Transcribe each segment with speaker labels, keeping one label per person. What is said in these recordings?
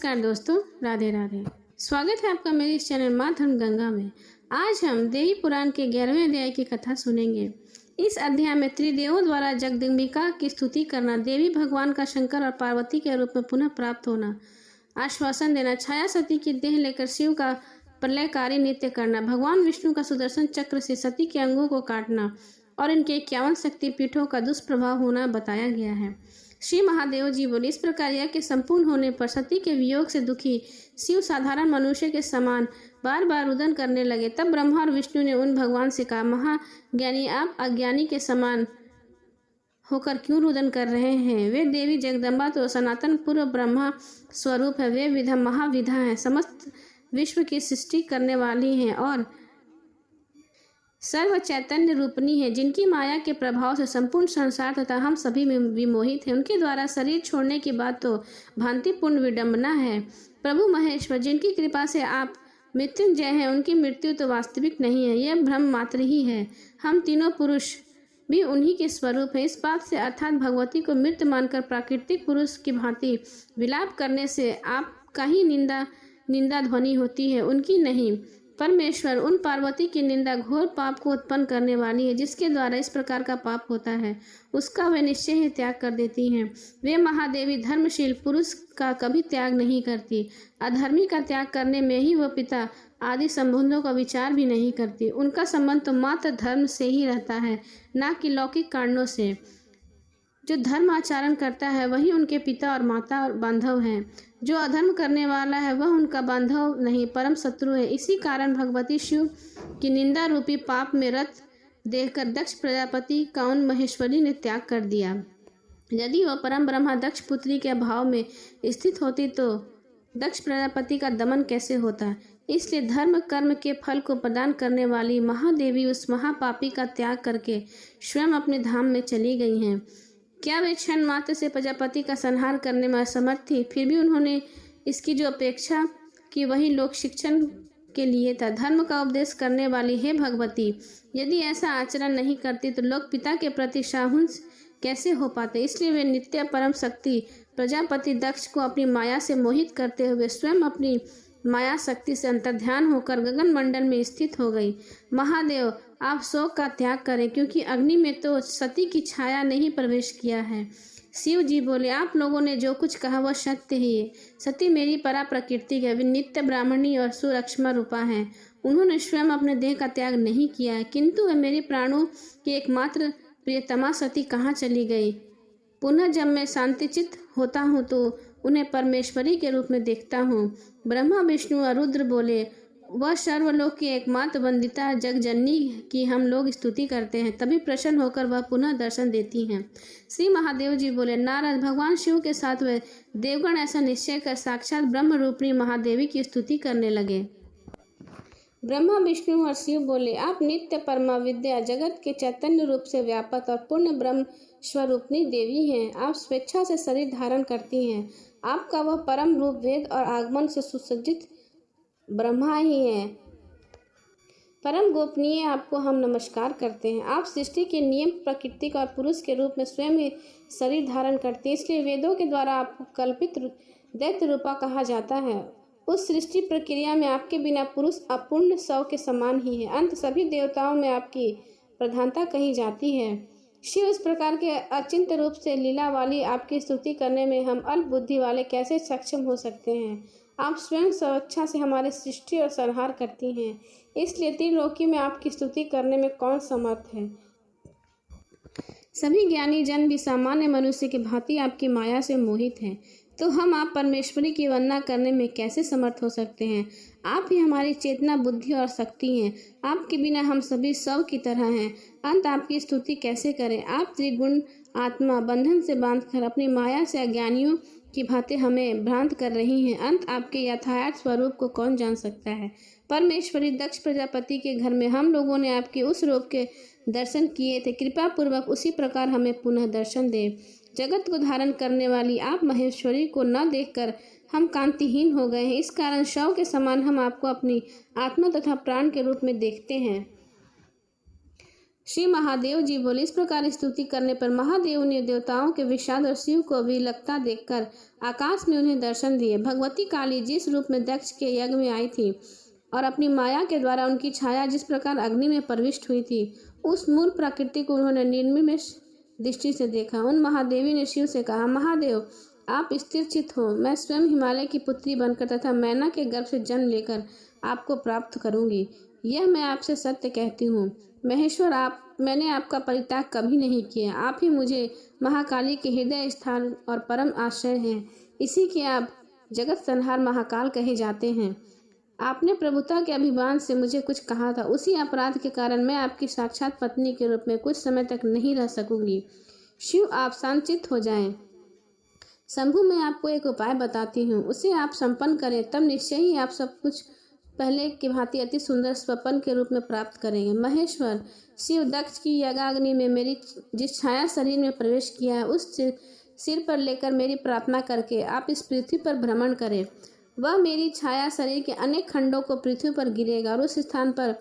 Speaker 1: नमस्कार दोस्तों, राधे राधे। स्वागत है आपका मेरे इस चैनल माँ धर्म गंगा में। आज हम देवी पुराण के 11वें अध्याय की कथा सुनेंगे। इस अध्याय में त्रिदेवों द्वारा जगदम्बिका की स्तुति करना, देवी भगवान का शंकर और पार्वती के रूप में पुनः प्राप्त होना, आश्वासन देना, छाया सती की देह लेकर शिव का प्रलयकारी नृत्य करना, भगवान विष्णु का सुदर्शन चक्र से सती के अंगों को काटना और इनके 51 शक्तिपीठों का दुष्प्रभाव होना बताया गया है। श्री महादेव जी बोले, इस प्रकार यह के संपूर्ण होने पर सती के वियोग से दुखी शिव साधारण मनुष्य के समान बार बार रुदन करने लगे। तब ब्रह्मा और विष्णु ने उन भगवान से कहा, महाज्ञानी, आप अज्ञानी के समान होकर क्यों रुदन कर रहे हैं? वे देवी जगदम्बा तो सनातन पूर्व ब्रह्मा स्वरूप है। वे विधा महाविधा है, समस्त विश्व की सृष्टि करने वाली हैं और सर्व चैतन्य रूपनी है, जिनकी माया के प्रभाव से संपूर्ण संसार तथा हम सभी में विमोहित हैं। उनके द्वारा शरीर छोड़ने की बात तो भांतिपूर्ण विडंबना है। प्रभु महेश्वर, जिनकी कृपा से आप मृत्युंजय हैं, उनकी मृत्यु तो वास्तविक नहीं है, यह भ्रम मात्र ही है। हम तीनों पुरुष भी उन्हीं के स्वरूप है। इस बात से अर्थात भगवती को मृत मानकर प्राकृतिक पुरुष की भांति विलाप करने से आपका ही निंदा ध्वनि होती है, उनकी नहीं। परमेश्वर उन पार्वती की निंदा घोर पाप को उत्पन्न करने वाली है, जिसके द्वारा इस प्रकार का पाप होता है, उसका वे निश्चय ही त्याग कर देती हैं। वे महादेवी धर्मशील पुरुष का कभी त्याग नहीं करती। अधर्मी का त्याग करने में ही वह पिता आदि संबंधों का विचार भी नहीं करती। उनका संबंध तो मात्र धर्म से ही रहता है, न कि लौकिक कारणों से। जो धर्म आचरण करता है वही उनके पिता और माता और बांधव हैं। जो अधर्म करने वाला है वह उनका बांधव नहीं, परम शत्रु है। इसी कारण भगवती शिव की निंदा रूपी पाप में रत देखकर दक्ष प्रजापति का उन महेश्वरी ने त्याग कर दिया। यदि वह परम ब्रह्मा दक्ष पुत्री के अभाव में स्थित होती तो दक्ष प्रजापति का दमन कैसे होता? इसलिए धर्म कर्म के फल को प्रदान करने वाली महादेवी उस महापापी का त्याग करके स्वयं अपने धाम में चली गई हैं। क्या वे क्षण मात्र से प्रजापति का संहार करने में असमर्थ थी? फिर भी उन्होंने इसकी जो अपेक्षा की वही लोक शिक्षण के लिए था। धर्म का उपदेश करने वाली है भगवती, यदि ऐसा आचरण नहीं करती तो लोग पिता के प्रति साहुंस कैसे हो पाते? इसलिए वे नित्य परम शक्ति प्रजापति दक्ष को अपनी माया से मोहित करते हुए स्वयं अपनी माया शक्ति से अंतर्ध्यान होकर गगन मंडल में स्थित हो गई। महादेव, आप शोक का त्याग करें, क्योंकि अग्नि में तो सती की छाया ने ही प्रवेश किया है। शिव जी बोले, आप लोगों ने जो कुछ कहा वह सत्य ही है। सती मेरी परा प्रकृति है, वे नित्य ब्राह्मणी और सुरक्षमा रूपा हैं। उन्होंने स्वयं अपने देह का त्याग नहीं किया है, किंतु वे मेरे प्राणों की एकमात्र प्रियतमा सती कहाँ चली गई? पुनः जब मैं शांतिचित्त होता हूँ तो उन्हें परमेश्वरी के रूप में देखता हूँ। ब्रह्मा विष्णु और रुद्र बोले, वह सर्वलोक की एकमात्र वंदिता जगजननी की हम लोग स्तुति करते हैं, तभी प्रसन्न होकर वह पुनः दर्शन देती हैं। श्री महादेव जी बोले, नारद, भगवान शिव के साथ वे देवगण ऐसा निश्चय कर साक्षात ब्रह्म रूपिणी महादेवी की स्तुति करने लगे। ब्रह्मा विष्णु और शिव बोले, आप नित्य परमा विद्या जगत के चैतन्य रूप से व्यापक और पूर्ण ब्रह्म स्वरूपनी देवी हैं। आप स्वेच्छा से शरीर धारण करती हैं। आपका वह परम रूप वेद और आगमन से सुसज्जित ब्रह्मा ही है। परम गोपनीय आपको हम नमस्कार करते हैं। आप सृष्टि के नियम प्राकृतिक और पुरुष के रूप में स्वयं ही शरीर धारण करते हैं, इसलिए वेदों के द्वारा आपको कल्पित दैत्य रूपा कहा जाता है। उस सृष्टि प्रक्रिया में आपके बिना पुरुष अपूर्ण शव के समान ही है। अंत सभी देवताओं में आपकी प्रधानता कही जाती है। शिव इस प्रकार के अचिंत्य रूप से लीला वाली आपकी स्तुति करने में हम अल्प बुद्धि वाले कैसे सक्षम हो सकते हैं? आप स्वयं स्वेच्छा से हमारे सृष्टि और संहार करती हैं, इसलिए त्रिलोकी में आपकी स्तुति करने में कौन समर्थ है? सभी ज्ञानी जन भी सामान्य मनुष्य की भांति आपकी माया से मोहित हैं, तो हम आप परमेश्वरी की वंदना करने में कैसे समर्थ हो सकते हैं? आप ही हमारी चेतना, बुद्धि और शक्ति हैं। आपके बिना हम सभी शव की तरह हैं। अंत आपकी स्तुति कैसे करें? आप त्रिगुण आत्मा बंधन से बांधकर अपनी माया से अज्ञानियों की भांति हमें भ्रांत कर रही हैं। अंत आपके यथार्थ स्वरूप को कौन जान सकता है? परमेश्वरी दक्ष प्रजापति के घर में हम लोगों ने आपके उस रूप के दर्शन किए थे। कृपा पूर्वक उसी प्रकार हमें पुनः दर्शन दे। जगत को धारण करने वाली आप महेश्वरी को न देखकर हम कांतिहीन हो गए हैं। इस कारण शव के समान हम आपको अपनी आत्मा तथा प्राण के रूप में देखते हैं। श्री महादेव जी बोले। इस प्रकार स्तुति करने पर महादेव ने देवताओं के विषाद और शिव को विलकता देखकर आकाश में उन्हें दर्शन दिए। भगवती काली जिस रूप में दक्ष के यज्ञ में आई थी और अपनी माया के द्वारा उनकी छाया जिस प्रकार अग्नि में प्रविष्ट हुई थी, उस मूल प्रकृति को उन्होंने निर्निमेष दृष्टि से देखा। उन महादेवी ने शिव से कहा, महादेव आप स्थिर चित्त हो, मैं स्वयं हिमालय की पुत्री बनकर तथा मैना के गर्भ से जन्म लेकर आपको प्राप्त करूंगी। यह मैं आपसे सत्य कहती हूँ। महेश्वर, मैंने आपका परित्याग कभी नहीं किया। आप ही मुझे महाकाली के हृदय स्थान और परम आश्रय हैं। इसी के आप जगत संहार महाकाल कहे जाते हैं। आपने प्रभुता के अभिमान से मुझे कुछ कहा था, उसी अपराध के कारण मैं आपकी साक्षात पत्नी के रूप में कुछ समय तक नहीं रह सकूंगी। शिव, आप शांतचित्त हो जाएं। शंभु, मैं आपको एक उपाय बताती हूँ, उसे आप संपन्न करें, तब निश्चय ही आप सब कुछ पहले की भांति अति सुंदर स्वप्न के रूप में प्राप्त करेंगे। महेश्वर, शिव, दक्ष की यज्ञाग्नि में मेरी जिस छाया शरीर में प्रवेश किया है, उस सिर पर लेकर मेरी प्रार्थना करके आप इस पृथ्वी पर भ्रमण करें। वह मेरी छाया शरीर के अनेक खंडों को पृथ्वी पर गिरेगा और उस स्थान पर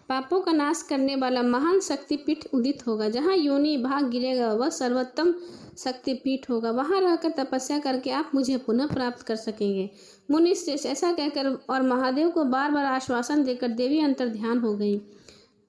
Speaker 1: पापों का नाश करने वाला महान शक्तिपीठ उदित होगा। जहाँ योनि भाग गिरेगा वह सर्वोत्तम शक्तिपीठ होगा। वहाँ रहकर तपस्या करके आप मुझे पुनः प्राप्त कर सकेंगे। मुनि श्रेष्ठ, ऐसा कहकर और महादेव को बार बार आश्वासन देकर देवी अंतर ध्यान हो गई।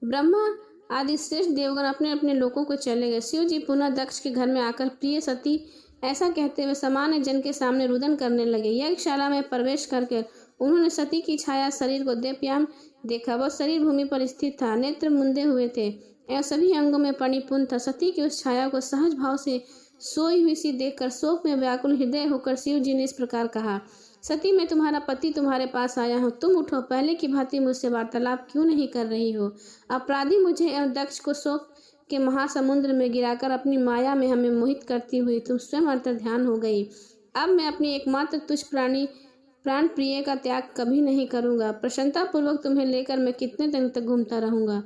Speaker 1: ब्रह्मा आदि श्रेष्ठ देवगण अपने अपने लोकों को चले गए। शिव जी पुनः दक्ष के घर में आकर प्रिय सती ऐसा कहते हुए सामान्य जन के सामने रुदन करने लगे। यज्ञशाला में प्रवेश करके उन्होंने सती की छाया शरीर को देवयान देखा। वह शरीर भूमि पर स्थित था, नेत्र मुंदे हुए थे एवं सभी अंगों में परिपूर्ण था। सती की उस छाया को सहज भाव से सोई हुई सी देखकर शोक में व्याकुल हृदय होकर शिव जी ने इस प्रकार कहा, सती, मैं तुम्हारा पति तुम्हारे पास आया हूँ। तुम उठो, पहले की भांति मुझसे वार्तालाप क्यों नहीं कर रही हो? अपराधी मुझे एवं दक्ष को शोक के महासमुद्र में गिराकर अपनी माया में हमें मोहित करती हुई तुम स्वयं अंतर्ध्यान हो गई। अब मैं अपनी एकमात्र तुझ प्राण प्रिय का त्याग कभी नहीं करूंगा। प्रसन्नता पूर्वक तुम्हें लेकर मैं कितने दिन तक घूमता रहूंगा।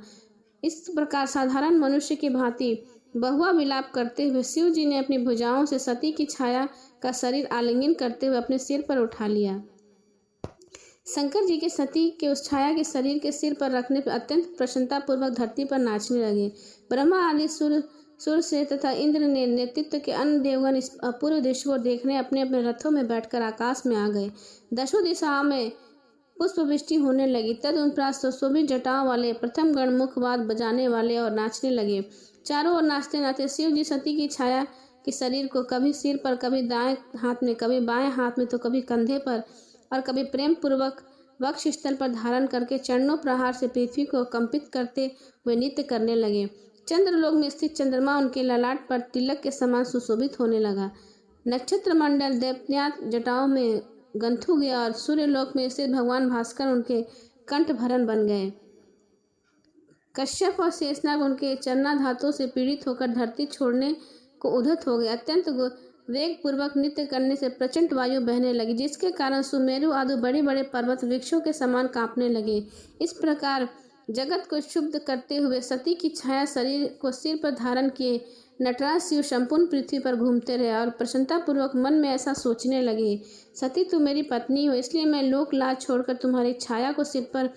Speaker 1: इस प्रकार साधारण मनुष्य की भांति बहुआ विलाप करते हुए शिव जी ने अपनी भुजाओं से सती की छाया का शरीर आलिंगन करते हुए अपने सिर पर उठा लिया। शंकर जी के सती के उस छाया के शरीर के सिर पर रखने पर अत्यंत प्रसन्नता पूर्वक धरती पर नाचने लगे। ब्रह्मा आदि सुर से तथा इंद्र ने नेतृत्व के अन्य देवगण इस अपूर्व दृश्य को देखने अपने अपने रथों में बैठकर आकाश में आ गए। दसों दिशाओं में पुष्प वृष्टि होने लगी। तदुपरांत सुशोभित जटाओं वाले प्रथम गण मुखवाद बजाने वाले और नाचने लगे। चारों ओर नाचते नाचते शिव जी सती की छाया के शरीर को कभी सिर पर, कभी दाएं हाथ में, कभी बाएं हाथ में, तो कभी कंधे पर और कभी प्रेम पूर्वक वक्ष स्थल पर धारण करके चरणों प्रहार से पृथ्वी को कंपित करते हुए नृत्य करने लगे। चंद्रलोक में स्थित चंद्रमा उनके ललाट पर तिलक के समान सुशोभित होने लगा। नक्षत्र मंडल दैत्यात जटाओं में गंथु गया और सूर्यलोक में स्थित भगवान भास्कर उनके कंठ भरण बन गए। कश्यप और शेषनाग उनके चरणाघातों से पीड़ित होकर धरती छोड़ने को उद्धत हो गए। अत्यंत वेग पूर्वक नृत्य करने से प्रचंड वायु बहने लगी, जिसके कारण सुमेरु आदि बड़े बड़े पर्वत वृक्षों के समान कांपने लगे। इस प्रकार जगत को शुद्ध करते हुए सती की छाया शरीर को सिर पर धारण किए नटराज शिव संपूर्ण पृथ्वी पर घूमते रहे और प्रसन्नता पूर्वक मन में ऐसा सोचने लगे, सती तुम मेरी पत्नी हो, इसलिए मैं लोक लाज छोड़कर तुम्हारी छाया को सिर पर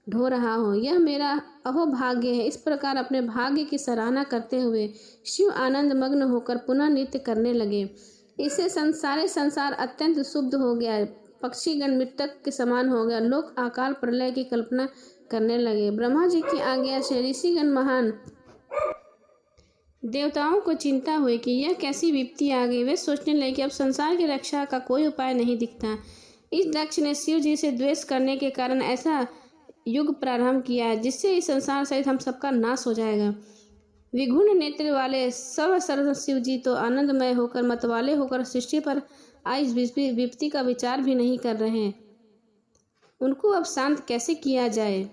Speaker 1: ढो रहा हूँ। यह मेरा अहोभाग्य है। इस प्रकार अपने भाग्य की सराहना करते हुए शिव आनंद मग्न होकर पुनः नृत्य करने लगे। इससे सारे संसार अत्यंत शुद्ध हो गया। पक्षीगण मृतक के समान हो गया। लोग अकाल प्रलय की कल्पना करने लगे। ब्रह्मा जी की आज्ञा से ऋषिगण महान देवताओं को चिंता हुई कि यह कैसी विपत्ति आ गई। वे सोचने लगे कि अब संसार की रक्षा का कोई उपाय नहीं दिखता। इस दक्ष ने शिव जी से द्वेष करने के कारण ऐसा युग प्रारंभ किया है जिससे इस संसार सहित हम सबका नाश हो जाएगा। विघुन नेत्र वाले सर्व शिव जी तो आनंदमय होकर मतवाले होकर सृष्टि पर आई विपत्ति का विचार भी नहीं कर रहे हैं। उनको अब शांत कैसे किया जाए?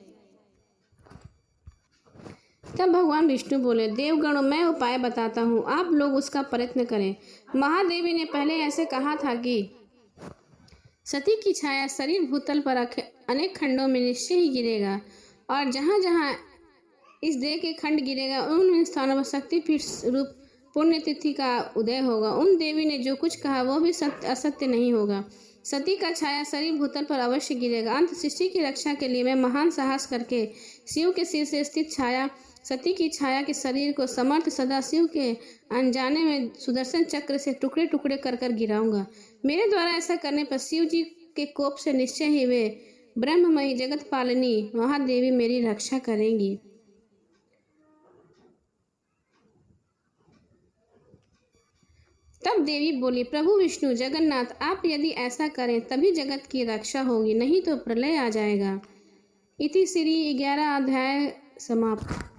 Speaker 1: तब भगवान विष्णु बोले, देवगणों, मैं उपाय बताता हूँ, आप लोग उसका प्रयत्न करें। महादेवी ने पहले ऐसे कहा था कि सती की छाया शरीर भूतल पर अनेक खंडों में निश्चय ही गिरेगा और जहाँ जहाँ इस देह के खंड गिरेगा उन स्थानों पर शक्तिपीठ रूप पुण्यतिथि का उदय होगा। उन देवी ने जो कुछ कहा वो भी सत्य असत्य नहीं होगा। सती का छाया शरीर भूतल पर अवश्य गिरेगा। अंत सृष्टि की रक्षा के लिए मैं महान साहस करके शिव के सिर से स्थित छाया सती की छाया के शरीर को समर्थ सदाशिव के अनजाने में सुदर्शन चक्र से टुकड़े टुकड़े कर कर गिराऊंगा। मेरे द्वारा ऐसा करने पर शिव जी के कोप से निश्चय ही वे ब्रह्ममयी जगत पालिनी महादेवी मेरी रक्षा करेंगी। तब देवी बोली, प्रभु विष्णु जगन्नाथ, आप यदि ऐसा करें तभी जगत की रक्षा होगी, नहीं तो प्रलय आ जाएगा। इति श्री 11 अध्याय समाप्त।